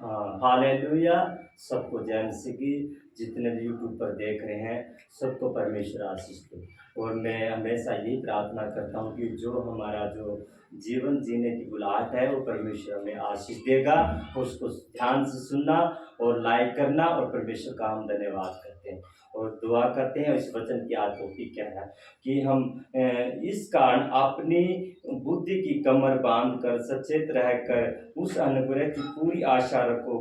Hallelujah. सबको जय मसीह की। जितने भी यूट्यूब पर देख रहे हैं सबको परमेश्वर आशीष दे। और मैं हमेशा यही प्रार्थना करता हूँ कि जो हमारा जो जीवन जीने की बुलाहट है वो परमेश्वर हमें आशीष देगा। उसको ध्यान से सुनना और लाइक करना, और परमेश्वर का हम धन्यवाद करते हैं और दुआ करते हैं। इस वचन की आत्मा क्या है कि हम इस कारण अपनी बुद्धि की कमर बांध कर सचेत रहकर उस अनुग्रह की पूरी आशा रखो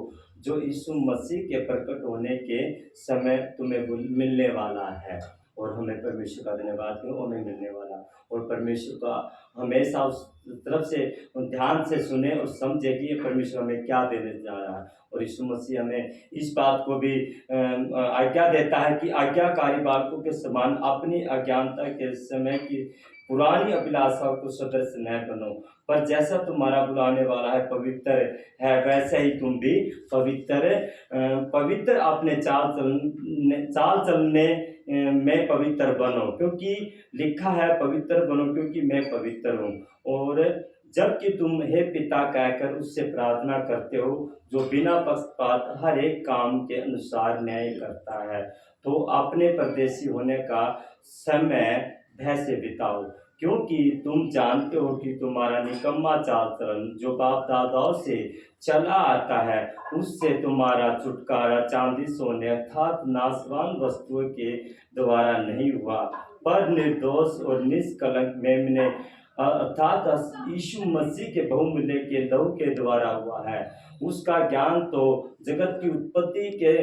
जो यीशु मसीह के प्रकट होने के समय तुम्हें मिलने वाला है। और हमें परमेश्वर का धन्यवाद करो, हमें मिलने वाला। और परमेश्वर का हमेशा उस तरफ से ध्यान से सुने और समझे कि ये परमेश्वर हमें क्या देने जा रहा है। और यीशु मसीह हमें इस बात को भी आज्ञा देता है कि आज्ञाकारी बालकों के समान अपनी अज्ञानता के समय की पुरानी अभिलाषाओं को सदृश न बनो, पर जैसा तुम्हारा बुलाने वाला है पवित्र है वैसे ही तुम भी पवित्र अपने चाल चलने में पवित्र बनो, क्योंकि लिखा है पवित्र बनो क्योंकि मैं पवित्र हूँ। और जबकि तुम हे पिता कहकर उससे प्रार्थना करते हो जो बिना पक्षपात हर एक काम के अनुसार न्याय करता है, तो अपने परदेशी होने का समय भय से बिताओ, क्योंकि तुम जानते हो कि तुम्हारा निकम्मा चाल चलन जो बाप दादाओं से चला आता है उससे तुम्हारा छुटकारा चांदी सोने अर्थात नाशवान वस्तुओं के द्वारा नहीं हुआ, पर निर्दोष और निष्कलंक मेमने अर्थात यीशु मसीह के बहुमूल्य के लहू के द्वारा हुआ है। उसका ज्ञान तो जगत की उत्पत्ति के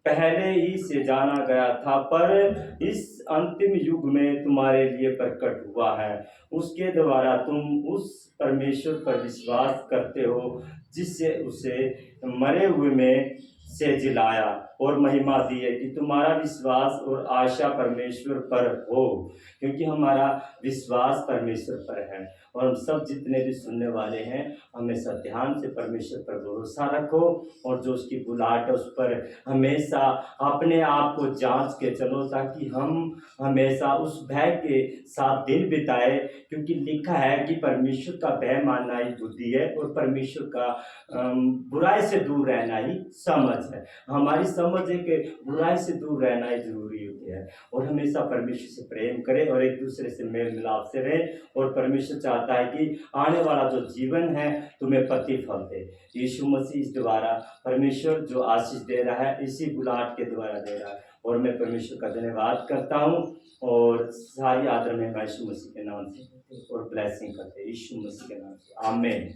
पहले ही से जाना गया था, पर इस अंतिम युग में तुम्हारे लिए प्रकट हुआ है। उसके द्वारा तुम उस परमेश्वर पर विश्वास करते हो जिससे उसे मरे हुए में से जिलाया और महिमा दी है कि तुम्हारा विश्वास और आशा परमेश्वर पर हो, क्योंकि हमारा विश्वास परमेश्वर पर है। और हम सब जितने भी सुनने वाले हैं हमेशा ध्यान से परमेश्वर पर भरोसा रखो और जो उसकी बुलाहट है उस पर हमेशा अपने आप को जांच के चलो, ताकि हम हमेशा उस भय के साथ दिन बिताए, क्योंकि लिखा है कि परमेश्वर का भय मानना ही बुद्धि है और परमेश्वर का बुराई से दूर रहना ही समझ है। हमारी समझ है कि बुराई से दूर रहना ही जरूरी होती है। और हमेशा परमेश्वर से प्रेम करें और एक दूसरे से मेल मिलाप से रहें। और परमेश्वर चाहता है कि आने वाला जो जीवन है तुम्हें प्रतिफल दे। यीशु मसीह इस द्वारा परमेश्वर जो आशीष दे रहा है इसी बुलाहट के द्वारा दे रहा है। और मैं परमेश्वर का धन्यवाद करता हूँ और सारी आदर में यीशु मसीह के नाम से और ब्लेसिंग करते यीशु मसीह के नाम से। आमीन।